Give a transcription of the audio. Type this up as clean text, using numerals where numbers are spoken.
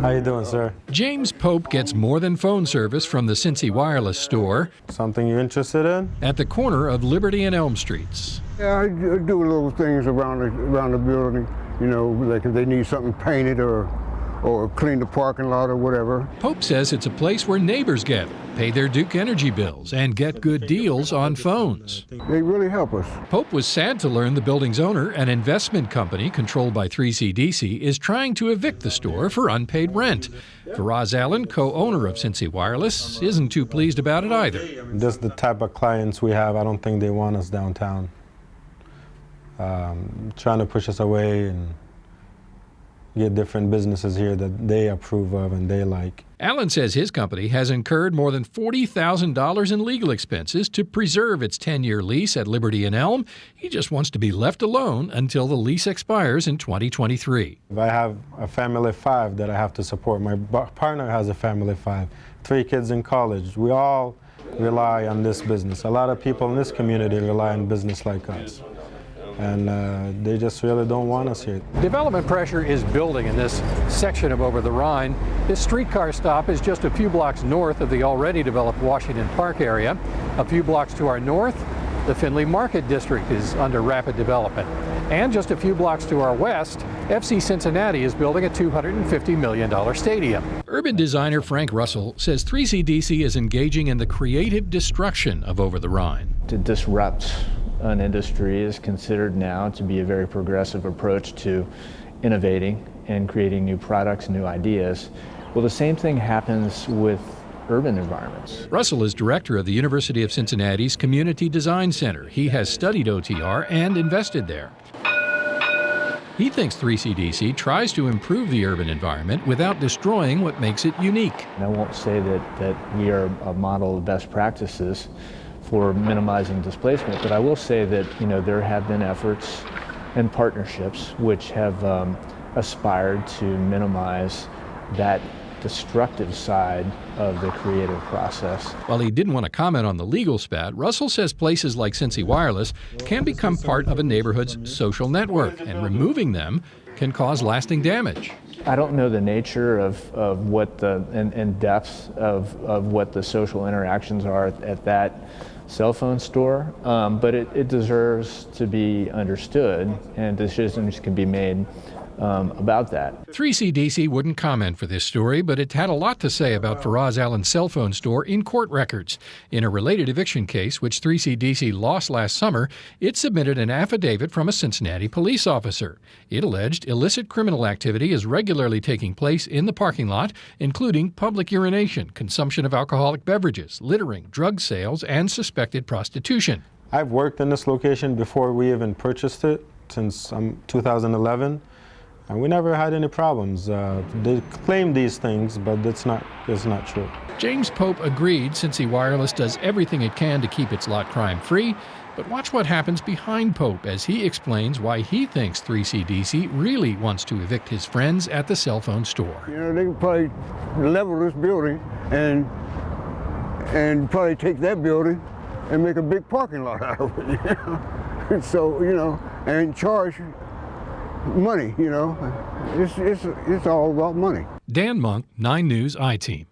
How you doing, sir? James Pope gets more than phone service from the Cincy Wireless store Something you're interested in? at the corner of Liberty and Elm Streets. Yeah, I do little things around the building, you know, like if they need something painted or clean the parking lot or whatever. Pope says it's a place where neighbors gather, pay their Duke Energy bills, and get good deals on phones. They really help us. Pope was sad to learn the building's owner, an investment company controlled by 3CDC, is trying to evict the store for unpaid rent. Faraz Allen, co-owner of Cincy Wireless, isn't too pleased about it either. This is the type of clients we have. I don't think they want us downtown. Trying to push us away and get different businesses here that they approve of and they like. Allen says his company has incurred more than $40,000 in legal expenses to preserve its 10-year lease at Liberty and Elm. He just wants to be left alone until the lease expires in 2023. I have a family of 5 that I have to support. My partner has a family of 5, 3 kids in college. We all rely on this business. A lot of people in this community rely on business like us. And they just really don't want us here. Development pressure is building in this section of Over-the-Rhine. This streetcar stop is just a few blocks north of the already developed Washington Park area. A few blocks to our north, the Findlay Market District is under rapid development. And just a few blocks to our west, FC Cincinnati is building a $250 million stadium. Urban designer Frank Russell says 3CDC is engaging in the creative destruction of Over-the-Rhine. To disrupt an industry is considered now to be a very progressive approach to innovating and creating new products, new ideas. Well, the same thing happens with urban environments. Russell is director of the University of Cincinnati's Community Design Center. He has studied OTR and invested there. He thinks 3CDC tries to improve the urban environment without destroying what makes it unique. And I won't say that we are a model of best practices for minimizing displacement, but I will say that there have been efforts and partnerships which have aspired to minimize that destructive side of the creative process. While he didn't want to comment on the legal spat, Russell says places like Cincy Wireless can become part of a neighborhood's social network, and removing them can cause lasting damage. I don't know the nature of what and depth of what the social interactions are at that cell phone store, but it deserves to be understood, and decisions can be made about that. 3CDC wouldn't comment for this story, but it had a lot to say about Faraz Allen's cell phone store in court records. In a related eviction case, which 3CDC lost last summer, it submitted an affidavit from a Cincinnati police officer. It alleged illicit criminal activity is regularly taking place in the parking lot, including public urination, consumption of alcoholic beverages, littering, drug sales, and suspected prostitution. I've worked in this location before we even purchased it, since 2011. And we never had any problems. They claim these things, but it's not true. James Pope agreed Cincy Wireless does everything it can to keep its lot crime-free, but watch what happens behind Pope as he explains why he thinks 3CDC really wants to evict his friends at the cell phone store. They could probably level this building and probably take that building and make a big parking lot out of it. So, and charge money, it's all about money. Dan Monk, 9 News I-Team.